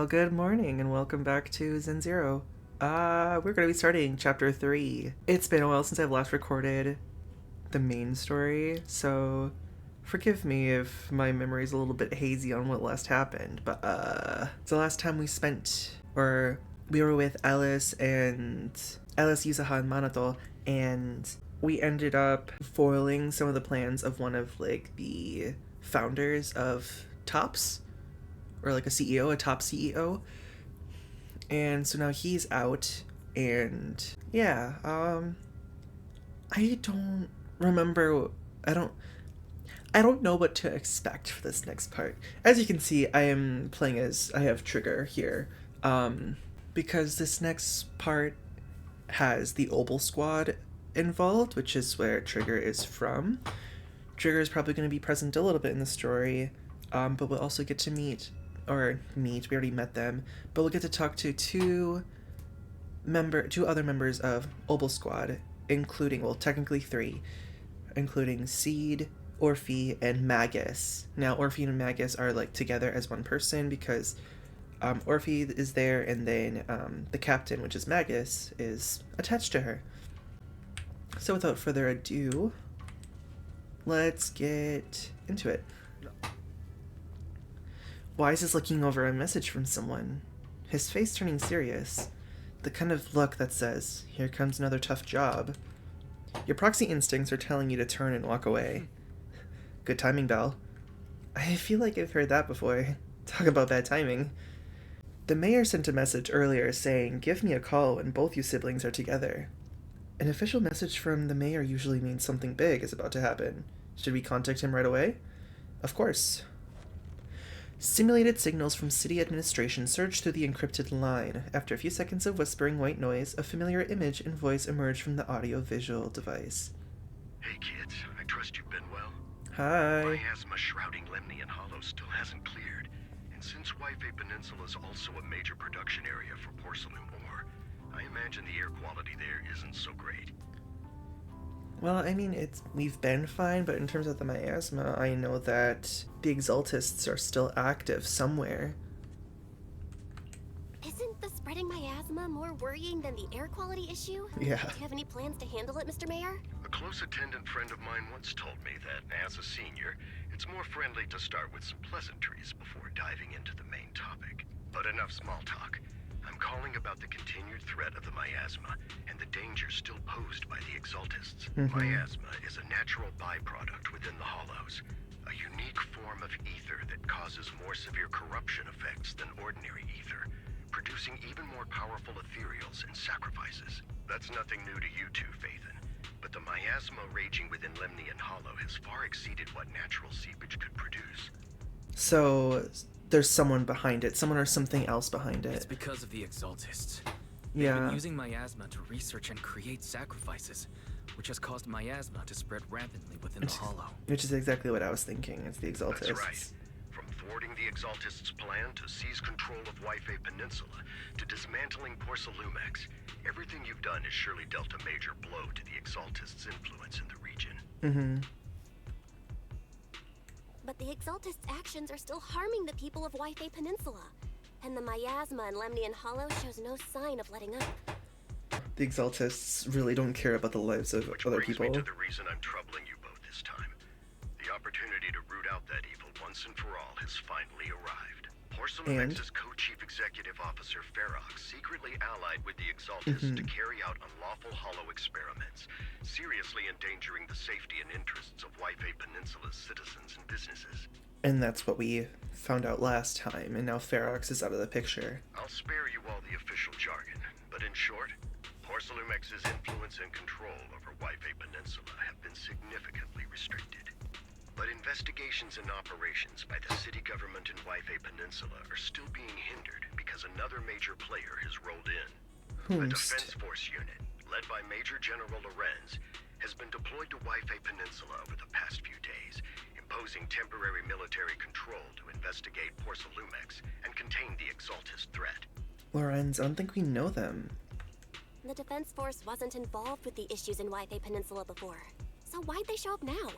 Well, good morning and welcome back to Zen Zero. We're going to be starting chapter 3. It's been a while since I've last recorded the main story, so forgive me if my memory's a little bit hazy on what last happened, but it's the last time we were with Alice, Yusaha, and Manato, and we ended up foiling some of the plans of one of, the founders of TOPS, or a CEO, a top CEO. And so now he's out, and yeah, I don't remember, I don't know what to expect for this next part. As you can see, I have Trigger here, because this next part has the Obol squad involved, which is where Trigger is from. Trigger is probably going to be present a little bit in the story, but we'll also get to meet, we already met them, but we'll get to talk to two other members of Obol Squad, including, well, technically 3, including Seed, Orphie, and Magus. Now, Orphie and Magus are, together as one person because Orphie is there, and then the captain, which is Magus, is attached to her. So without further ado, let's get into it. Wise is looking over a message from someone, his face turning serious, the kind of look that says, "Here comes another tough job." Your proxy instincts are telling you to turn and walk away. Good timing, Belle. I feel like I've heard that before. Talk about bad timing. The mayor sent a message earlier saying, "Give me a call when both you siblings are together." An official message from the mayor usually means something big is about to happen. Should we contact him right away? Of course. Simulated signals from city administration surged through the encrypted line. After a few seconds of whispering white noise, a familiar image and voice emerged from the audio-visual device. Hey kids, I trust you've been well. Hi. Miasma shrouding Lemnian Hollow still hasn't cleared, and since Waifei Peninsula is also a major production area for porcelain ore, I imagine the air quality there isn't so great. Well, I mean, we've been fine, but in terms of the miasma, I know that the exaltists are still active somewhere. Isn't the spreading miasma more worrying than the air quality issue? Yeah. Do you have any plans to handle it, Mr. Mayor? A close attendant friend of mine once told me that, as a senior, it's more friendly to start with some pleasantries before diving into the main topic. But enough small talk. I'm calling about the continued threat of the miasma and the danger still posed by the exaltists. Miasma is a natural byproduct within the hollows, a unique form of ether that causes more severe corruption effects than ordinary ether, producing even more powerful ethereals and sacrifices. That's nothing new to you two, Phaethon, but the miasma raging within Lemnian Hollow has far exceeded what natural seepage could produce. So there's someone behind it, someone or something else behind it. It's because of the exaltists. Yeah. They've been using miasma to research and create sacrifices, which has caused miasma to spread rampantly within the hollow. Which is exactly what I was thinking. It's the exaltists. That's right. From thwarting the exaltists' plan to seize control of Waifei Peninsula to dismantling Porcelumex, everything you've done has surely dealt a major blow to the exaltists' influence in the region. But the Exaltists' actions are still harming the people of Waifei Peninsula, and the miasma in Lemnian Hollow shows no sign of letting up. The exaltists really don't care about the lives of other people. Which brings me to the reason I'm troubling you both this time. The opportunity to root out that evil once and for all has finally arrived. Porcelumex's co-chief executive officer Ferox secretly allied with the exaltists to carry out unlawful hollow experiments, seriously endangering the safety and interests of Waifei Peninsula's citizens and businesses. And that's what we found out last time, and now Ferox is out of the picture. I'll spare you all the official jargon, but in short, Porcelumex's influence and control over Waifei Peninsula have been significantly restricted. But investigations and operations by the city government in Waifei Peninsula are still being hindered because another major player has rolled in. A defense force unit, led by Major General Lorenz, has been deployed to Waifei Peninsula over the past few days, imposing temporary military control to investigate Porcelumex and contain the exaltist threat. Lorenz, I don't think we know them. The defense force wasn't involved with the issues in Waifei Peninsula before, so why'd they show up now?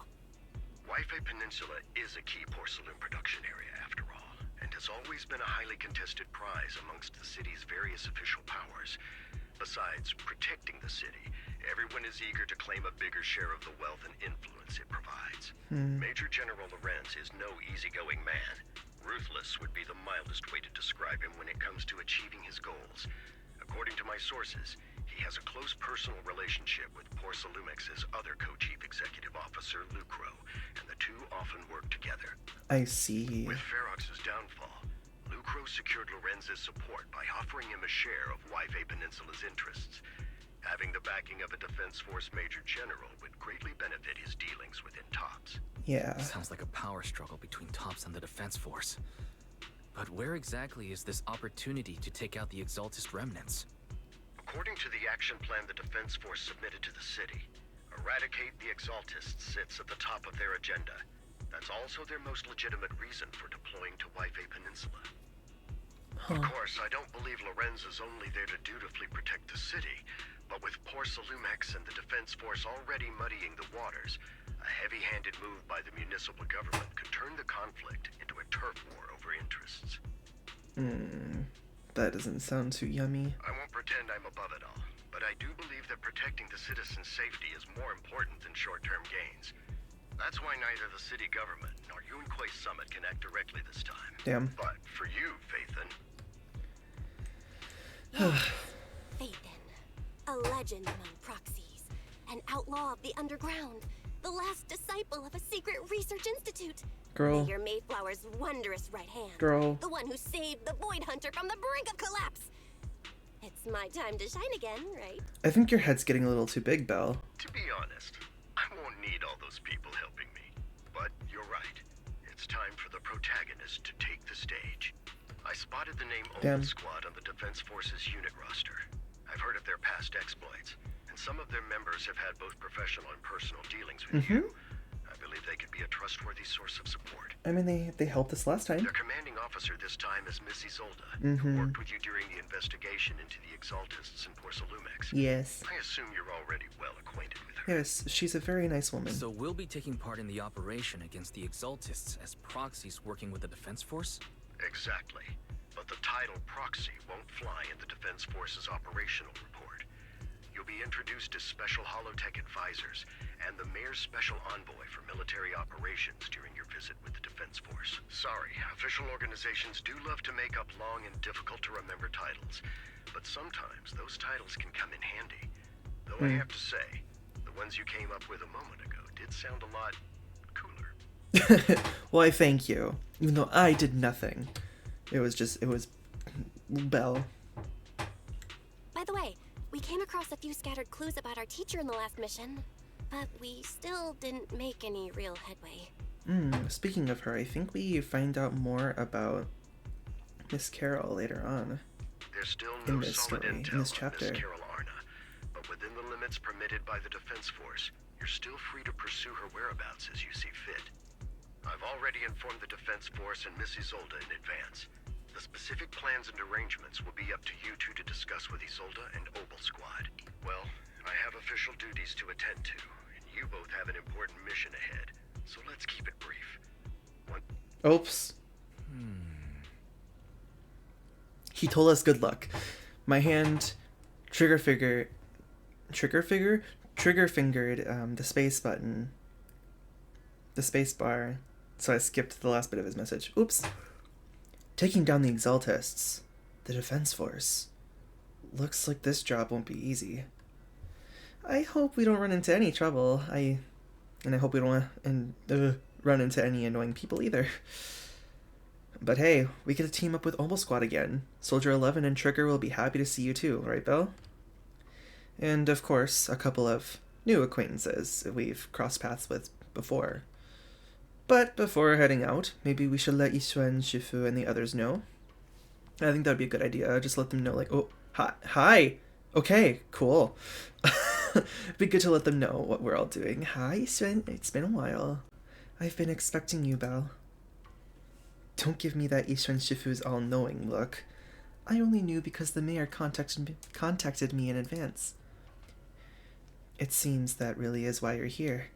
Waifei Peninsula is a key porcelain production area, after all, and has has always been a highly contested prize amongst the city's various official powers. Besides protecting the city, everyone is eager to claim a bigger share of the wealth and influence it provides. Major General Lorenz is no easygoing man. Ruthless would be the mildest way to describe him when it comes to achieving his goals. According to my sources, he has a close personal relationship with Porcelumex's other co-chief executive officer, Lucro, and the two often work together. I see. With Ferox's downfall, Lucro secured Lorenz's support by offering him a share of Yfei Peninsula's interests. Having the backing of a Defense Force Major General would greatly benefit his dealings within TOPS. Yeah. Sounds like a power struggle between TOPS and the Defense Force. But where exactly is this opportunity to take out the Exaltist remnants? According to the action plan the Defense Force submitted to the city, eradicate the Exaltists sits at the top of their agenda. That's also their most legitimate reason for deploying to Yfei Peninsula. Of course, I don't believe Lorenz is only there to dutifully protect the city, but with Porcelumex and the Defense Force already muddying the waters, a heavy-handed move by the municipal government could turn the conflict into a turf war over interests. That doesn't sound too yummy. I won't pretend I'm above it all, but I do believe that protecting the citizens' safety is more important than short-term gains. That's why neither the city government nor Yunquay Summit can act directly this time. Damn. But for you, Phaethon... Phaethon, a legend among proxies, an outlaw of the underground, the last disciple of a secret research institute. Girl. Mayor Mayflower's wondrous right hand. Girl. The one who saved the Void Hunter from the brink of collapse. It's my time to shine again, right? I think your head's getting a little too big, Belle. To be honest, I won't need all those people helping me. But you're right. It's time for the protagonist to take the stage. I spotted the name Damn. Obol Squad on the Defense Force's unit roster. I've heard of their past exploits, and some of their members have had both professional and personal dealings with you. I believe they could be a trustworthy source of support. I mean, they helped us last time. Their commanding officer this time is Miss Isolde, who worked with you during the investigation into the Exaltists and Porcelumex. Yes. I assume you're already well acquainted with her. Yes, she's a very nice woman. So we'll be taking part in the operation against the Exaltists as proxies working with the Defense Force? Exactly. But the title proxy won't fly in the Defense Force's operational report. You'll be introduced as Special Holotech Advisors and the Mayor's Special Envoy for Military Operations during your visit with the Defense Force. Sorry, official organizations do love to make up long and difficult-to-remember titles, but sometimes those titles can come in handy. Though I have to say, the ones you came up with a moment ago did sound a lot cooler. Well, I thank you. Even though I did nothing. It was Belle. By the way, we came across a few scattered clues about our teacher in the last mission, but we still didn't make any real headway. Speaking of her, I think we find out more about Miss Carol later on. There's still In no this solid story, in intel this on chapter. Miss Carol Arna, but within the limits permitted by the Defense Force, you're still free to pursue her whereabouts as you see fit. I've already informed the Defense Force and Miss Isolde in advance. The specific plans and arrangements will be up to you two to discuss with Isolde and Obol Squad. Well, I have official duties to attend to, and you both have an important mission ahead, so let's keep it brief. Oops. He told us good luck. My hand trigger fingered the space button, the space bar, so I skipped the last bit of his message. Oops. Taking down the Exaltists, the Defense Force. Looks like this job won't be easy. I hope we don't run into any trouble. I hope we don't run into any annoying people either. But hey, we get to team up with Obol Squad again. Soldier 11 and Trigger will be happy to see you too, right, Belle? And of course, a couple of new acquaintances we've crossed paths with before. But before heading out, maybe we should let Yishuan, Shifu, and the others know. I think that'd be a good idea. Just let them know, like, oh, hi. Okay, cool. It'd be good to let them know what we're all doing. Hi, Yishuan. It's been a while. I've been expecting you, Belle. Don't give me that Yishuan Shifu's all-knowing look. I only knew because the mayor contacted me in advance. It seems that really is why you're here.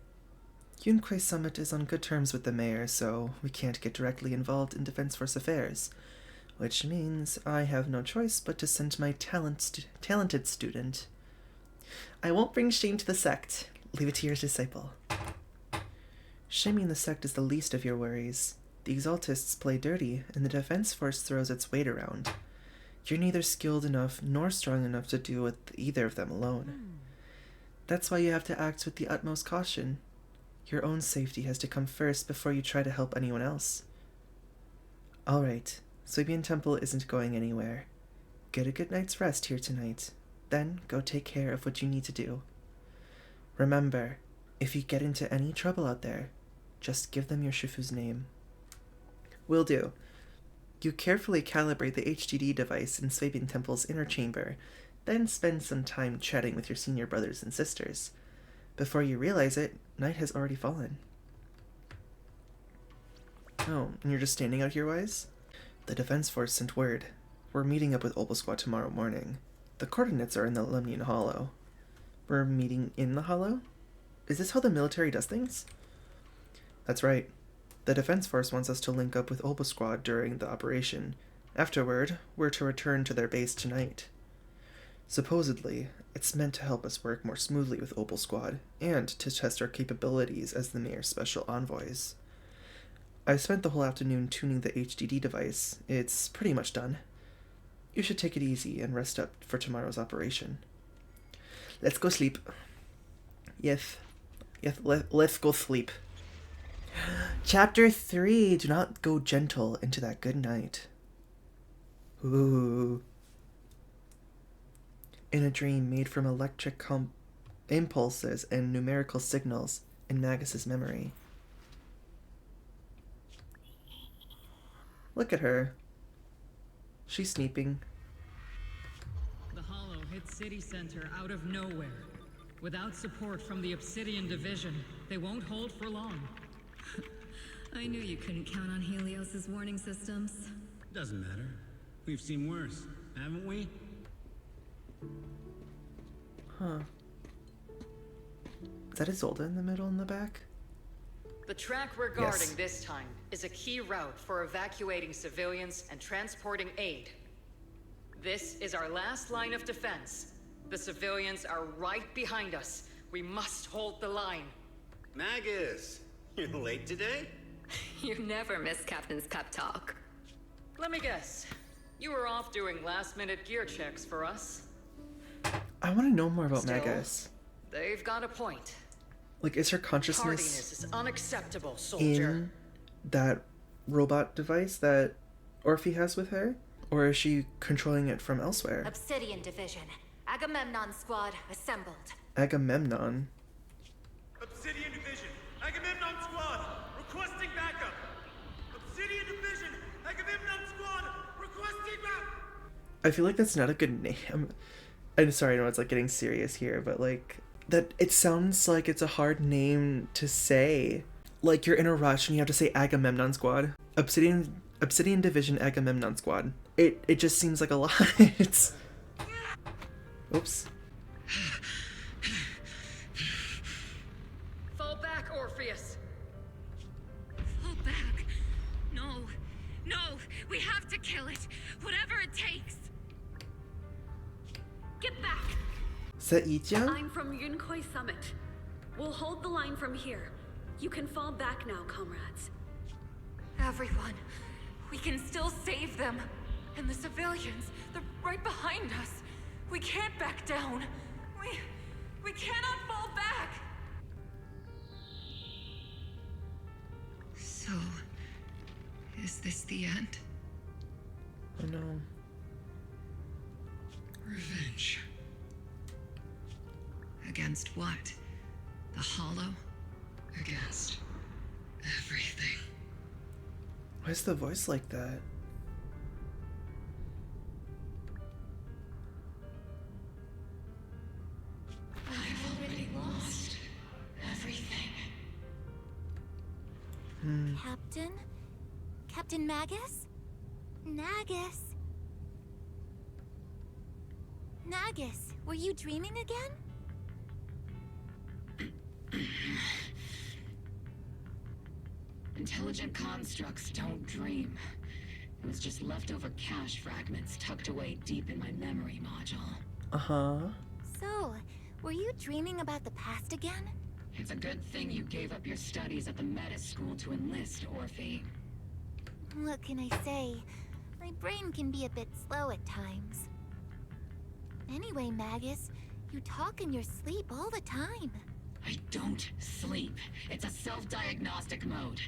Yunquei Summit is on good terms with the mayor, so we can't get directly involved in Defense Force affairs, which means I have no choice but to send my talented student. I won't bring shame to the sect. Leave it to your disciple. Shaming the sect is the least of your worries. The Exaltists play dirty, and the Defense Force throws its weight around. You're neither skilled enough nor strong enough to deal with either of them alone. That's why you have to act with the utmost caution. Your own safety has to come first before you try to help anyone else. Alright, Suibian Temple isn't going anywhere. Get a good night's rest here tonight. Then go take care of what you need to do. Remember, if you get into any trouble out there, just give them your Shifu's name. Will do. You carefully calibrate the HDD device in Suibian Temple's inner chamber, then spend some time chatting with your senior brothers and sisters. Before you realize it, night has already fallen. Oh, and you're just standing out here, Wise? The Defense Force sent word. We're meeting up with Obol Squad tomorrow morning. The coordinates are in the Lemnian Hollow. We're meeting in the Hollow? Is this how the military does things? That's right. The Defense Force wants us to link up with Obol Squad during the operation. Afterward, we're to return to their base tonight. Supposedly, it's meant to help us work more smoothly with Obol Squad, and to test our capabilities as the Mayor's special envoys. I spent the whole afternoon tuning the HDD device. It's pretty much done. You should take it easy and rest up for tomorrow's operation. Let's go sleep. Yes, let's go sleep. Chapter 3. Do not go gentle into that good night. Ooh. In a dream made from electric impulses and numerical signals in Magus's memory. Look at her. She's sleeping. The Hollow hit City Center out of nowhere. Without support from the Obsidian Division, they won't hold for long. I knew you couldn't count on Helios's warning systems. Doesn't matter. We've seen worse, haven't we? Huh. Is that Isolde in the middle in the back? The track we're guarding Yes. this time is a key route for evacuating civilians and transporting aid. This is our last line of defense. The civilians are right behind us. We must hold the line. Magus, you're late today? You never miss Captain's pep talk. Let me guess. You were off doing last-minute gear checks for us. I want to know more about Still, Magus. They've got a point. Like, is her consciousness Tardiness is unacceptable, soldier. in that robot device that Orphie has with her? Or is she controlling it from elsewhere? Obsidian Division. Agamemnon Squad assembled. Agamemnon. Obsidian Division, Agamemnon Squad, requesting backup. Obsidian Division, Agamemnon Squad, requesting backup. I feel like that's not a good name. I'm sorry, I know it's like getting serious here, but like that it sounds like it's a hard name to say. Like you're in a rush and you have to say Agamemnon Squad. Obsidian Division Agamemnon Squad. It just seems like a lot. Oops. Fall back, Orpheus. Fall back. No. We have to kill it. Whatever it takes. Get back. Is that Ichian? I'm from Yunquei Summit. We'll hold the line from here. You can fall back now, comrades. Everyone. We can still save them. And the civilians, they're right behind us. We can't back down. We cannot fall back. So, is this the end? Oh no. Revenge. Against what? The Hollow? Against everything. Why is the voice like that? I've already lost everything. Captain? Captain Magus? Nagus, were you dreaming again? intelligent constructs don't dream. It was just leftover cache fragments tucked away deep in my memory module. Uh-huh. So, were you dreaming about the past again? It's a good thing you gave up your studies at the Meta School to enlist, Orphie. What can I say? My brain can be a bit slow at times. Anyway, Magus, you talk in your sleep all the time. I don't sleep. It's a self-diagnostic mode.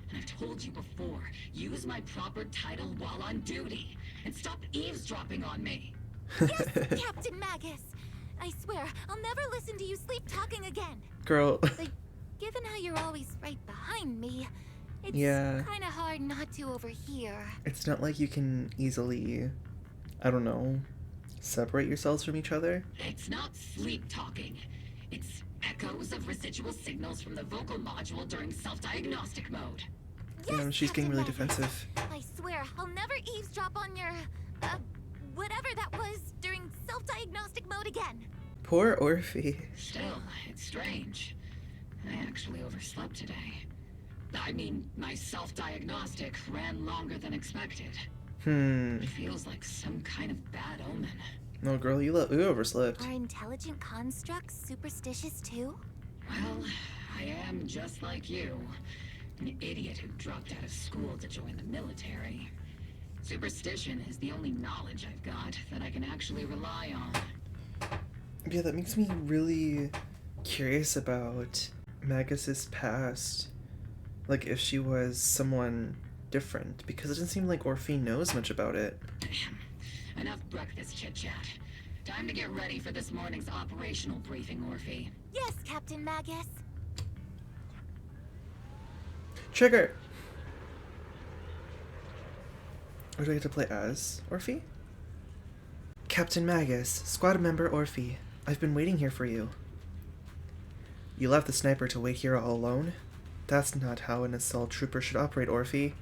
And I've told you before, use my proper title while on duty. And stop eavesdropping on me. Yes, Captain Magus! I swear, I'll never listen to you sleep talking again. Girl. But given how you're always right behind me, it's kind of hard not to overhear. It's not like you can easily, I don't know, separate yourselves from each other. It's not sleep talking. It's echoes of residual signals from the vocal module during self-diagnostic mode. Yes, Yeah, she's getting Captain really Magus. defensive. I swear, I'll never eavesdrop on your, whatever that was during self-diagnostic mode again. Poor Orphie. Still, it's strange. I actually overslept today. I mean, my self-diagnostic ran longer than expected. It feels like some kind of bad omen. No, girl, you overslept. Are intelligent constructs superstitious too? Well, I am just like you. An idiot who dropped out of school to join the military. Superstition is the only knowledge I've got that I can actually rely on. Yeah, that makes me really curious about Magus's past. Like, if she was someone different, because it doesn't seem like Orphie knows much about it. Enough breakfast chit-chat. Time to get ready for this morning's operational briefing, Orphie. Yes, Captain Magus. Trigger! Or do I get to play as Orphie? Captain Magus, squad member Orphie. I've been waiting here for you. You left the sniper to wait here all alone? That's not how an assault trooper should operate, Orphie.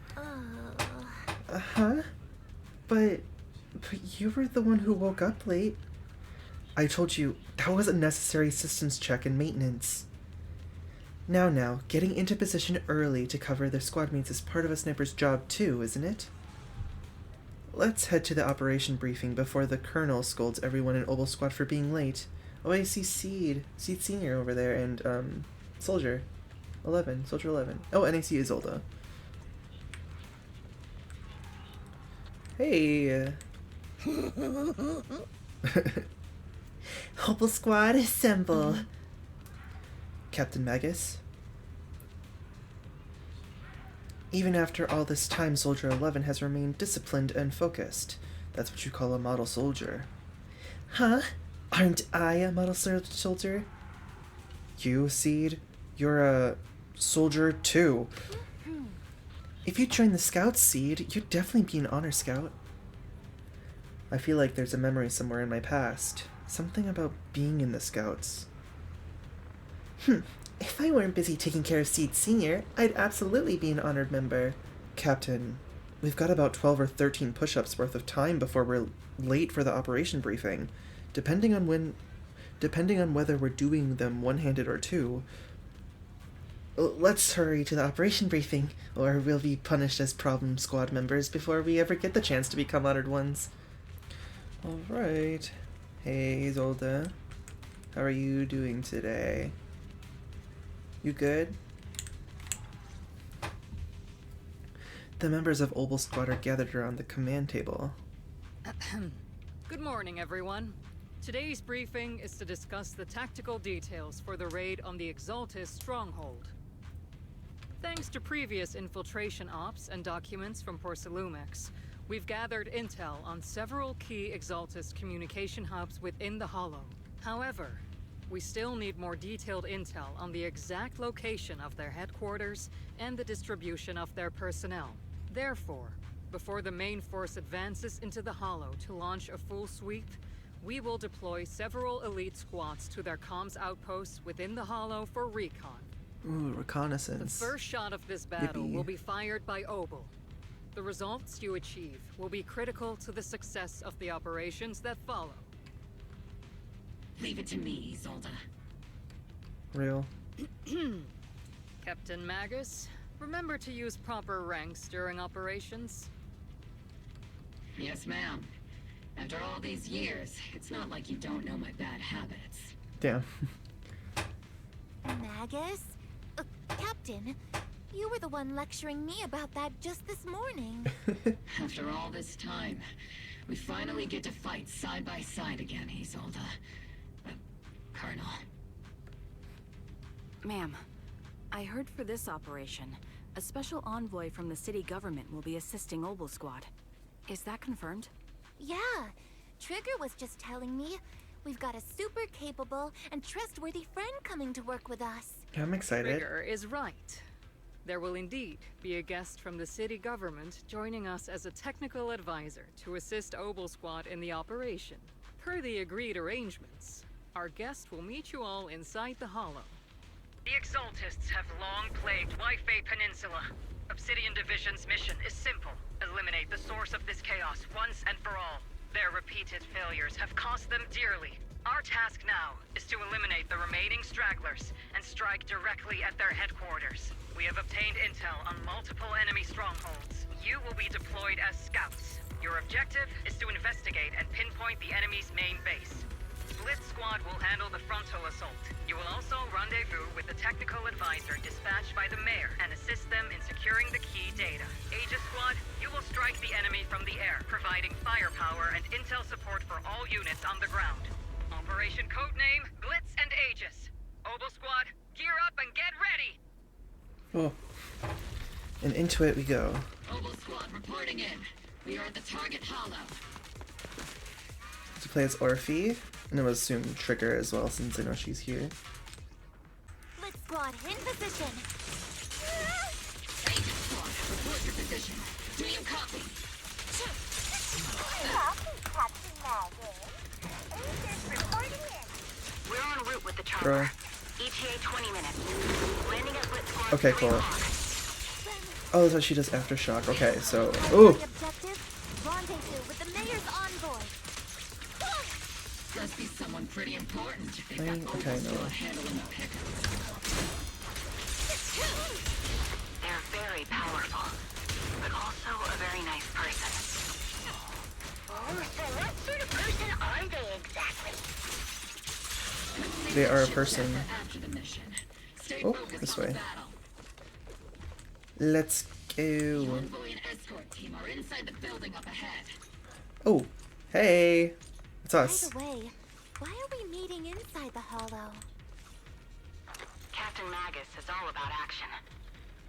Uh-huh? But you were the one who woke up late. I told you, that was a necessary systems check and maintenance. Now, getting into position early to cover their squad mates is part of a sniper's job too, isn't it? Let's head to the operation briefing before the colonel scolds everyone in Obol Squad for being late. Oh, I see Seed Senior over there, and, Soldier 11. Oh, and I see Isolde. Hey! Obol Squad, assemble! Captain Magus? Even after all this time, Soldier 11 has remained disciplined and focused. That's what you call a model soldier. Huh? Aren't I a model soldier? You, Seed? You're a soldier too. If you join the Scouts, Seed, you'd definitely be an honor scout. I feel like there's a memory somewhere in my past. Something about being in the Scouts. If I weren't busy taking care of Seed Senior, I'd absolutely be an honored member. Captain, we've got about 12 or 13 push-ups worth of time before we're late for the operation briefing. Depending on whether we're doing them one-handed or two. Let's hurry to the operation briefing, or we'll be punished as problem squad members before we ever get the chance to become honored ones. Alright. Hey, Isolde. How are you doing today? You good? The members of Obol Squad are gathered around the command table. Good morning, everyone. Today's briefing is to discuss the tactical details for the raid on the Exaltis stronghold. Thanks to previous infiltration ops and documents from Porcelumex, we've gathered intel on several key Exaltis communication hubs within the Hollow. However, we still need more detailed intel on the exact location of their headquarters and the distribution of their personnel. Therefore, before the main force advances into the Hollow to launch a full sweep, we will deploy several elite squads to their comms outposts within the Hollow for recon. Ooh, reconnaissance. The first shot of this battle will be fired by Obol. The results you achieve will be critical to the success of the operations that follow. Leave it to me, Isolde. Real. Captain Magus, Remember to use proper ranks during operations. Yes, ma'am. After all these years, it's not like you don't know my bad habits. Damn. Magus? Captain, you were the one lecturing me about that just this morning. After all this time, we finally get to fight side by side again, Isolde. Colonel. Ma'am, I heard for this operation, a special envoy from the city government will be assisting Obol Squad. Is that confirmed? Yeah, Trigger was just telling me we've got a super capable and trustworthy friend coming to work with us. I'm excited. Trigger is right. There will indeed be a guest from the city government joining us as a technical advisor to assist Obol Squad in the operation. Per the agreed arrangements, our guest will meet you all inside the Hollow. The Exaltists have long plagued Wi-Fi Peninsula. Obsidian Division's mission is simple. Eliminate the source of this chaos once and for all. Their repeated failures have cost them dearly. Our task now is to eliminate the remaining stragglers and strike directly at their headquarters. We have obtained intel on multiple enemy strongholds. You will be deployed as scouts. Your objective is to investigate and pinpoint the enemy's main base. Split Squad will handle the frontal assault. You will also rendezvous with the technical advisor dispatched by the mayor and assist them in securing the key data. Aegis Squad, you will strike the enemy from the air, providing firepower and intel support for all units on the ground. Operation codename Blitz and Aegis. Obol Squad, gear up and get ready! Oh. And into it we go. Obol Squad reporting in. We are at the target hollow. To play as Orphie, and I would assume Trigger as well since I know she's here. Blitz Squad in position. Aegis Squad, report your position. Do you copy? Copy, Captain Magus. Aegis reporting in. We're en route with the chopper. Girl. ETA 20 minutes. Landing at Blitz Squad. Okay, cool. Oh, that's what she does Aftershock. Okay, so... Ooh! Objective, rendezvous with the mayor's envoy. Must be someone pretty important. They've got Okay, Obol no. Squad handling the pickers. They're very powerful, but also a very nice person. Oh, so what sort of person are they exactly? They are a person. After the mission. Stay Oh, focused this on the way. battle. Let's The go. envoy and escort team are inside the building up ahead. Oh, hey! It's us. By the way, why are we meeting inside the Hollow? Captain Magus is all about action.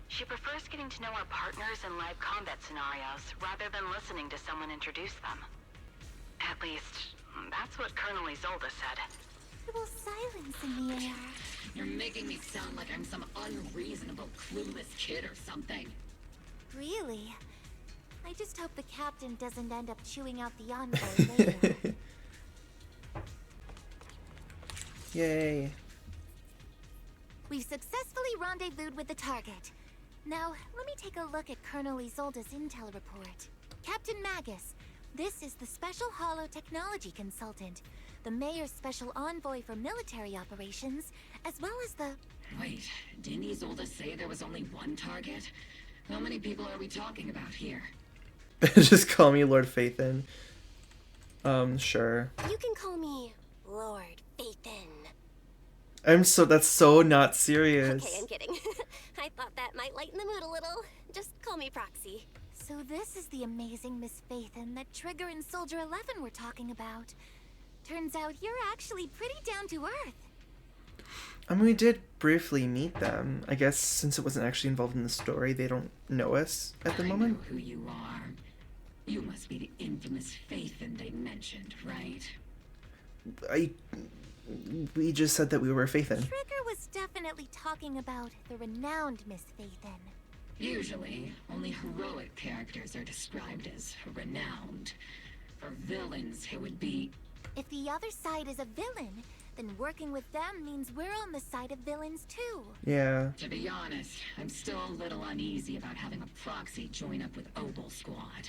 She prefers getting to know our partners in live combat scenarios rather than listening to someone introduce them. At least, that's what Colonel Isolde said. A little silence in the air. You're making me sound like I'm some unreasonable, clueless kid or something. Really? I just hope the captain doesn't end up chewing out the envoy later. Yay. We've successfully rendezvoused with the target. Now, let me take a look at Colonel Isolde's intel report. Captain Magus, this is the Special Hollow Technology Consultant, the Mayor's Special Envoy for Military Operations, as well as the... Wait, didn't Isolde say there was only one target? How many people are we talking about here? Just call me Lord Faithin. Sure. You can call me Lord Faithin. That's so not serious. Okay, I'm kidding. I thought that might lighten the mood a little. Just call me Proxy. So this is the amazing Miss Faithin that Trigger and Soldier 11 were talking about. Turns out you're actually pretty down to earth. I mean, we did briefly meet them. I guess since it wasn't actually involved in the story, they don't know us at the moment. I know who you are. You must be the infamous Faithin they mentioned, right? We just said that we were Faithin. Trigger was definitely talking about the renowned Miss Faithin. Usually, only heroic characters are described as renowned. For villains, it would be... If the other side is a villain, then working with them means we're on the side of villains too. Yeah. To be honest, I'm still a little uneasy about having a proxy join up with Obol Squad.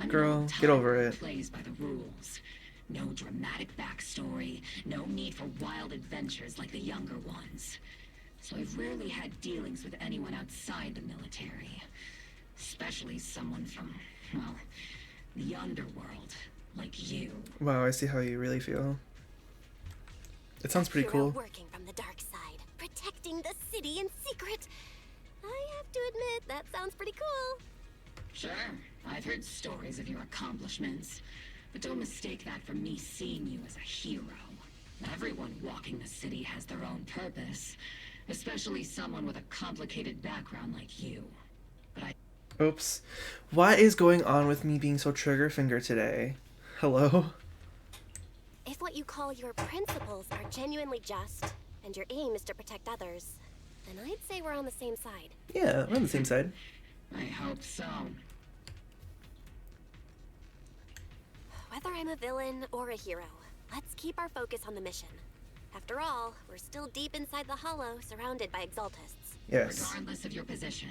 Girl, get over it. Plays by the rules. No dramatic backstory, no need for wild adventures like the younger ones. so I've rarely had dealings with anyone outside the military. Especially someone from, well, the underworld, like you. Wow, I see how you really feel. It sounds pretty cool. Working from the dark side, protecting the city in secret. I have to admit, that sounds pretty cool. Sure, I've heard stories of your accomplishments, but don't mistake that for me seeing you as a hero. Everyone walking the city has their own purpose, especially someone with a complicated background like you. But Oops. What is going on with me being so trigger finger today? Hello? If what you call your principles are genuinely just, and your aim is to protect others, then I'd say we're on the same side. Yeah, we're on the same side. I hope so. Whether I'm a villain or a hero, let's keep our focus on the mission. After all, we're still deep inside the Hollow, surrounded by Exaltists. Yes. Regardless of your position,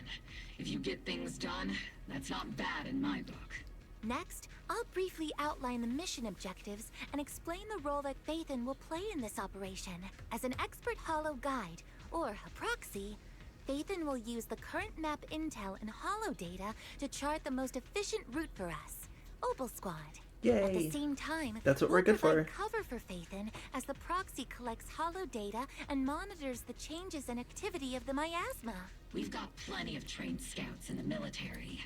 if you get things done, that's not bad in my book. Next, I'll briefly outline the mission objectives and explain the role that Phaethon will play in this operation. As an expert Hollow guide, or a proxy, Phaethon will use the current map intel and Hollow data to chart the most efficient route for us, Obol Squad. Yay. At the same time, that's what we're good for. Cover for Phaethon as the proxy collects Hollow data and monitors the changes and activity of the miasma. We've got plenty of trained scouts in the military.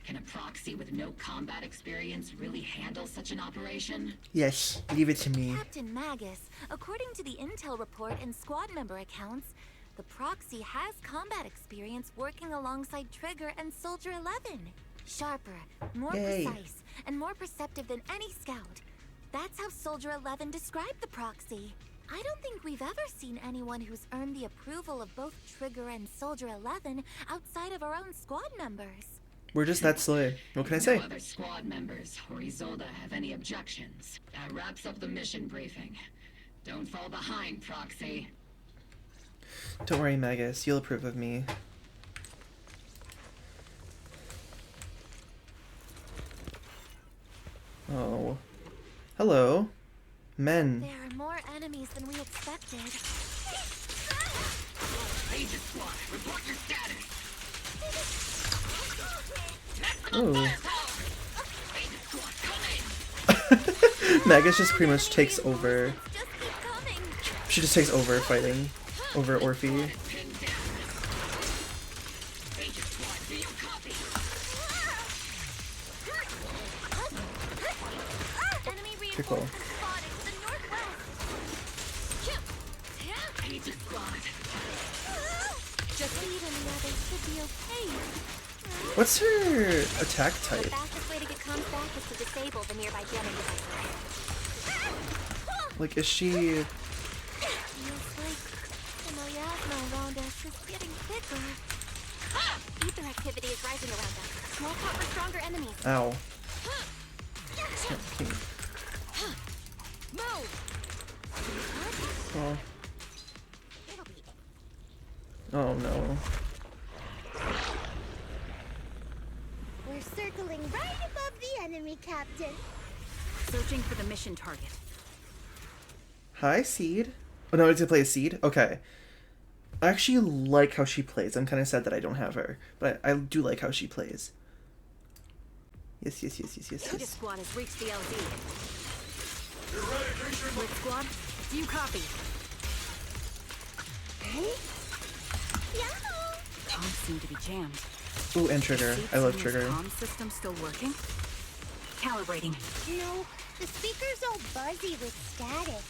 Can a proxy with no combat experience really handle such an operation? Yes, leave it to me. Captain Magus, according to the intel report and squad member accounts, the proxy has combat experience working alongside Trigger and Soldier 11. Sharper, more precise, and more perceptive than any scout. That's how Soldier 11 described the proxy. I don't think we've ever seen anyone who's earned the approval of both Trigger and Soldier 11 outside of our own squad members. We're just that sly. What can I say? No other squad members or Isolde have any objections. That wraps up the mission briefing. Don't fall behind, Proxy. Don't worry, Magus. You'll approve of me. Oh. Hello. Men. There are more enemies than we expected. Agent Squad, report your status. Ooh. Magus just pretty much takes over. She just takes over fighting over Orphie. Pretty cool. What's her attack type? The fastest way to get comms back is to disable the nearby jamming devices. Like, is she... Feels like the miasma around us is getting thicker. Ether activity is rising around us. Small pot for stronger enemies. Ow. Move! Oh. Oh no. We're circling right above the enemy, Captain. Searching for the mission target. Hi, Seed. Oh no, it's gonna play a Seed? Okay. I actually like how she plays. I'm kind of sad that I don't have her, but I do like how she plays. Yes. This squad has reached the LZ. Lit squad, do you copy? Comms seem to be jammed. Ooh, and Trigger. I love Trigger. Comm system still working? Calibrating. No, the speaker's all buzzy with static.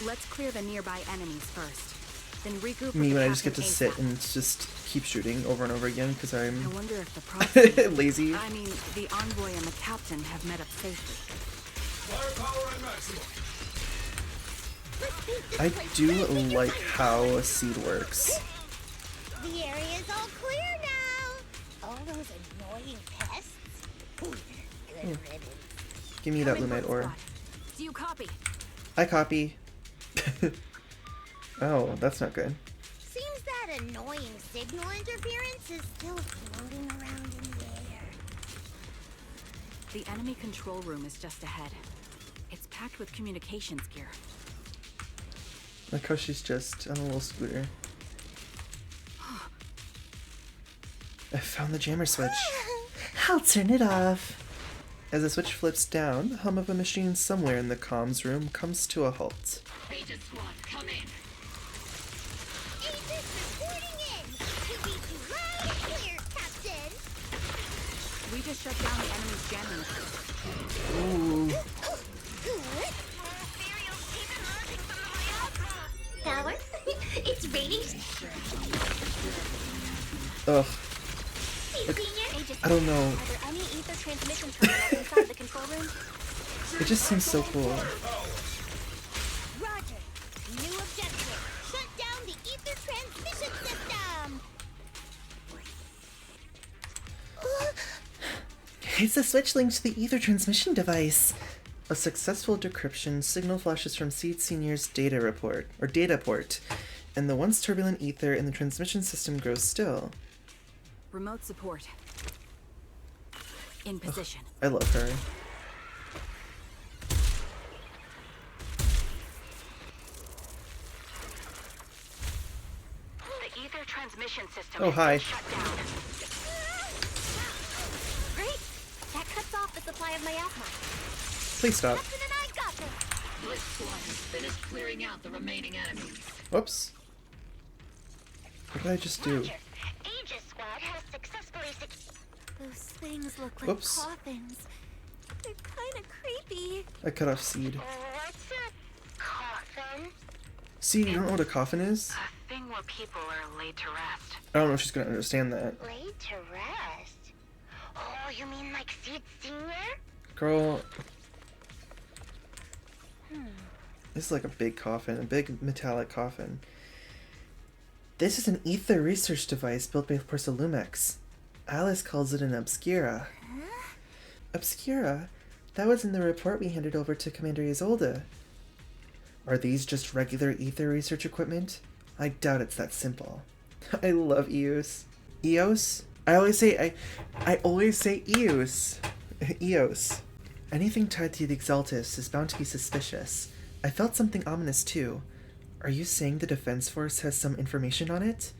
Let's clear the nearby enemies first. Then regroup. Me, when I just get to sit and just keep shooting over and over again because I'm I wonder if the proxy, lazy. I mean, the envoy and the captain have met up safely. Firepower at maximum. I do like how Seed works. The area's all clear now. All those annoying pests. Good riddance. Give me that Lumite ore. Do you copy? I copy. Oh, that's not good. Seems that annoying signal interference is still floating around in the air. The enemy control room is just ahead. It's packed with communications gear. Like how she's just on a little scooter. I found the jammer switch. I'll turn it off. As the switch flips down, the hum of a machine somewhere in the comms room comes to a halt. Agent Squad, come in. Agents reporting in. We read you loud and clear, Captain. We just shut down the enemy's jamming. Ooh. Power? It's raining. Ugh. Like, I don't know. Are there any ether transmission terminals inside the control room? It just seems so cool. Roger. New objective. Shut down the ether transmission system. It's a switch linked to the ether transmission device. A successful decryption signal flashes from Seed Senior's data port, and the once turbulent ether in the transmission system grows still. Remote support. In position. I love her. The ether transmission system Oh, hi. is shut down. Great! That cuts off the supply of miasma. Please stop. Captain and I got this! Blitz Squad has finished clearing out the remaining enemies. Whoops. What did I just do? Roger. Agent Squad has successfully Those things look like Whoops. coffins. They're kind of creepy. I cut off Seed. What's a coffin? Seed, you don't know what a coffin is? A thing where people are laid to rest. I don't know if she's gonna understand that. Laid to rest. Oh, you mean like Seed Senior? Girl. This is like a big coffin, a big metallic coffin. This is an ether research device built by Porcelumex. Alice calls it an obscura. Huh? Obscura? That was in the report we handed over to Commander Isolde. Are these just regular ether research equipment? I doubt it's that simple. I love EOS. EOS? I always say EOS. EOS. Anything tied to the Exaltis is bound to be suspicious. I felt something ominous too. Are you saying the Defense Force has some information on it?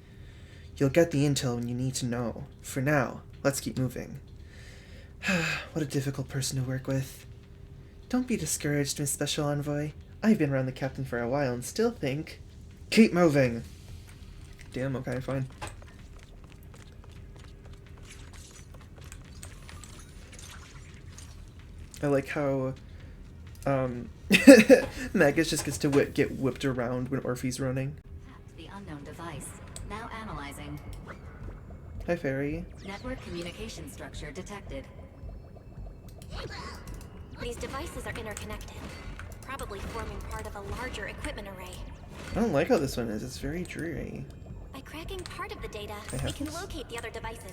You'll get the intel when you need to know. For now, let's keep moving. What a difficult person to work with. Don't be discouraged, Miss Special Envoy. I've been around the captain for a while and still think... Keep moving! Damn, okay, fine. I like how, Magus just gets to get whipped around when Orphie's running. The unknown device. Now analyzing. Hi, Fairy. Network communication structure detected. These devices are interconnected, probably forming part of a larger equipment array. I don't like how this one is. It's very dreary. By cracking part of the data, I we can have this. locate the other devices.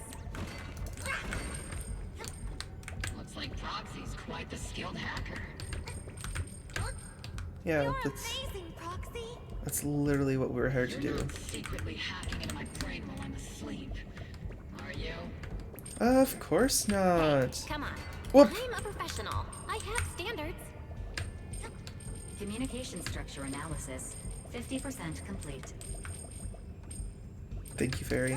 Looks like Proxy's quite the skilled hacker. Yeah, You're that's amazing, Proxy. that's literally what we're here to You're do. not secretly hacking into my brain while I'm asleep, are you? Of course not. Come on. Whoop. I'm a professional. I have standards. Communication structure analysis. 50% complete. Thank you, Fairy.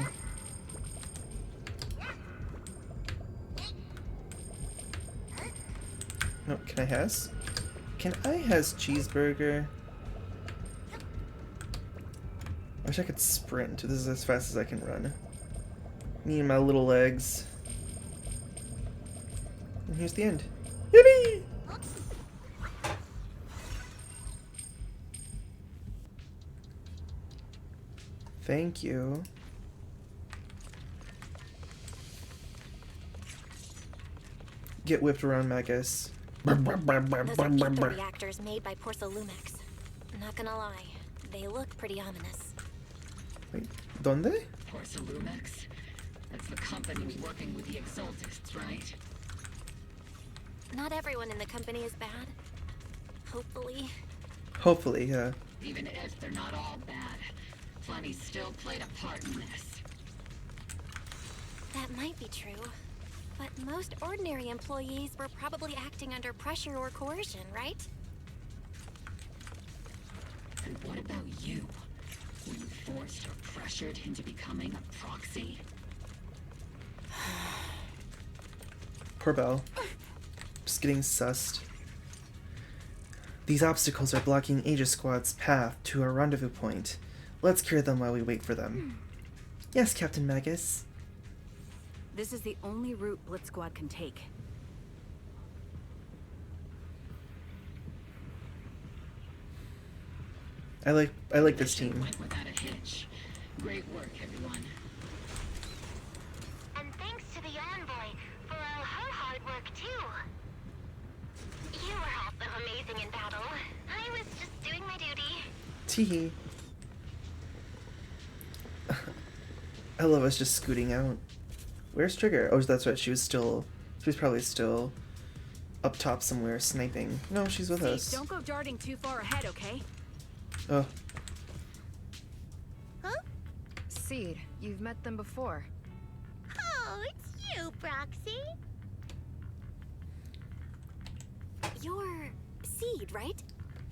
No, can I has? Can I has cheeseburger? I wish I could sprint. This is as fast as I can run. Me and my little legs. And here's the end. Yippee! Thank you. Get whipped around, Magus. Those are ether reactors made by Porcelumex. Not gonna lie, they look pretty ominous. Wait, ¿dónde? Porcelumex? That's the company working with the Exaltists, right? Not everyone in the company is bad. Hopefully. Hopefully, yeah. Even if they're not all bad, plenty still played a part in this. That might be true. But most ordinary employees were probably acting under pressure or coercion, right? And what about you? Were you forced or pressured into becoming a proxy? Poor Belle. Just getting sussed. These obstacles are blocking Aegis Squad's path to our rendezvous point. Let's clear them while we wait for them. Yes, Captain Magus. This is the only route Blitz Squad can take. I like this team. Without a hitch. Great work, everyone. And thanks to the envoy for all her hard work too. You were also amazing in battle. I was just doing my duty. Teehee. I love us just scooting out. Where's Trigger? Oh, that's right. She was probably still up top somewhere sniping. No, she's with us. Don't go darting too far ahead, okay? Oh. Huh? Seed, you've met them before. Oh, it's you, Proxy. You're Seed, right?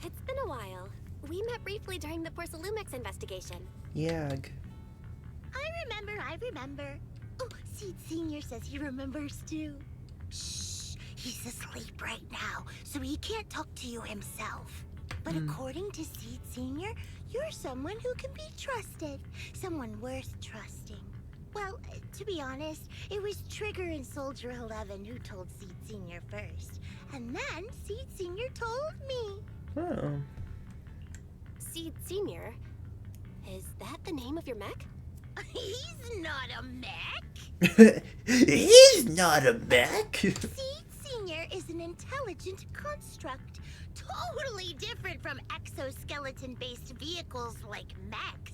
It's been a while. We met briefly during the Porcelumix investigation. Yag. I remember. Oh, Seed Senior says he remembers too. Shh, he's asleep right now, so he can't talk to you himself. But according to Seed Senior, you're someone who can be trusted. Someone worth trusting. Well, to be honest, it was Trigger and Soldier 11 who told Seed Senior first. And then Seed Senior told me. Oh. Seed Senior? Is that the name of your mech? He's not a mech. He's not a mech. Seed Senior is an intelligent construct, totally different from exoskeleton-based vehicles like mechs.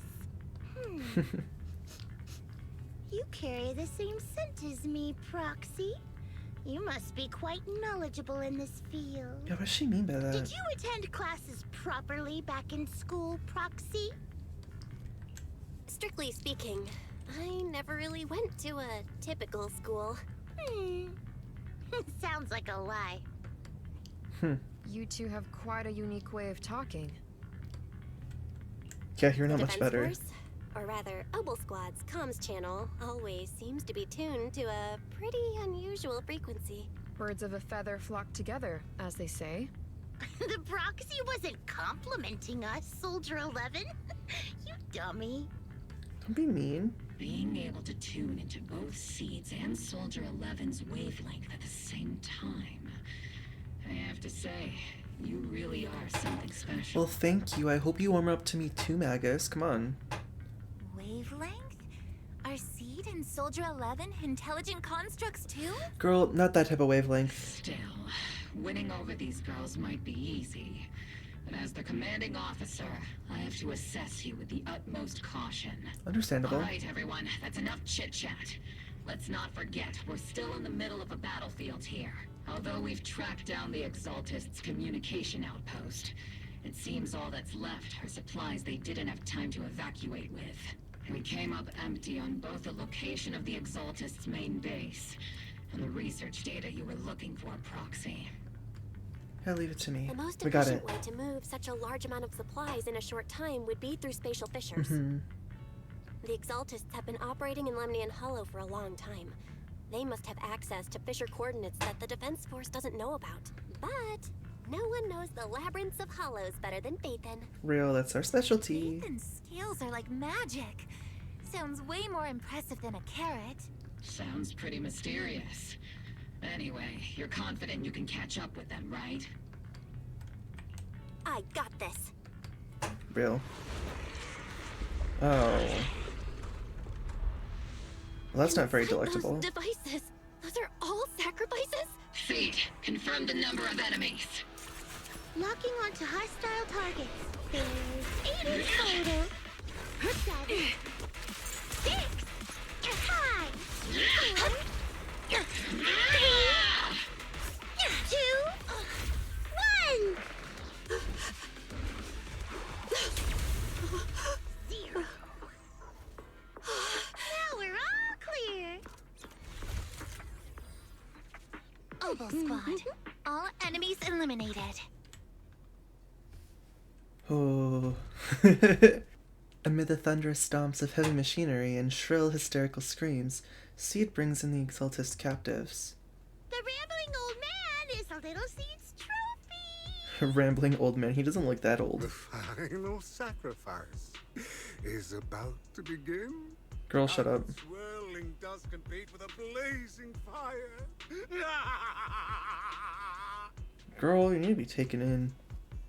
You carry the same scent as me, Proxy. You must be quite knowledgeable in this field. Yeah, what does she mean by that? Did you attend classes properly back in school, Proxy? Strictly speaking, I never really went to a typical school. Sounds like a lie. You two have quite a unique way of talking. Yeah, you're not The much Defense better. Force, or rather, Obol Squad's comms channel always seems to be tuned to a pretty unusual frequency. Birds of a feather flock together, as they say. The Proxy wasn't complimenting us, Soldier 11. You dummy. Don't be mean. Being able to tune into both Seeds and Soldier 11's wavelength at the same time. I have to say, you really are something special. Well, thank you. I hope you warm up to me too, Magus. Come on. Wavelength? Are Seed and Soldier 11 intelligent constructs too? Girl, not that type of wavelength. Still, winning over these girls might be easy. But as the commanding officer, I have to assess you with the utmost caution. Understandable. All right, everyone, that's enough chit-chat. Let's not forget, we're still in the middle of a battlefield here. Although we've tracked down the Exaltists' communication outpost, it seems all that's left are supplies they didn't have time to evacuate with. We came up empty on both the location of the Exaltists' main base and the research data you were looking for, Proxy. Yeah, leave it to me. The most We got efficient it. way to move such a large amount of supplies in a short time would be through spatial fissures. The Exaltists have been operating in Lemnian Hollow for a long time. They must have access to fissure coordinates that the Defense Force doesn't know about. But no one knows the labyrinths of hollows better than Bathan. Real, that's our specialty. Bathan's scales are like magic. Sounds way more impressive than a carrot. Sounds pretty mysterious. Anyway, you're confident you can catch up with them, right? I got this. Real. Oh. Well, that's not very delectable. Those devices. Those are all sacrifices? Seed, confirm the number of enemies. Locking onto hostile targets. There's 8 in total. 7, 6, 5, 4, 3, 2, 1. 0. Now we're all clear. Obol Squad. All enemies eliminated. Oh. Oh. Amid the thunderous stomps of heavy machinery and shrill, hysterical screams, Seed brings in the Exaltist captives. The rambling old man is a little Seed's trophy. Rambling old man. He doesn't look that old. The final sacrifice is about to begin. Girl, shut up. Swirling dust compete with a blazing fire. Girl, you need to be taken in.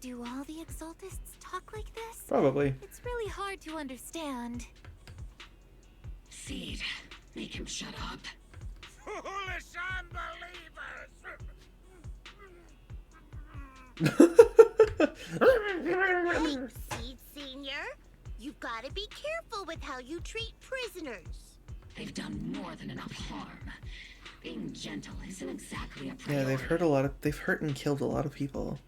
Do all the Exaltists talk like this? Probably. It's really hard to understand. Seed, make him shut up. Foolish unbelievers! Seed Senior, you've got to be careful with how you treat prisoners. They've done more than enough harm. Being gentle isn't exactly a priority. Yeah, they've hurt and killed a lot of people.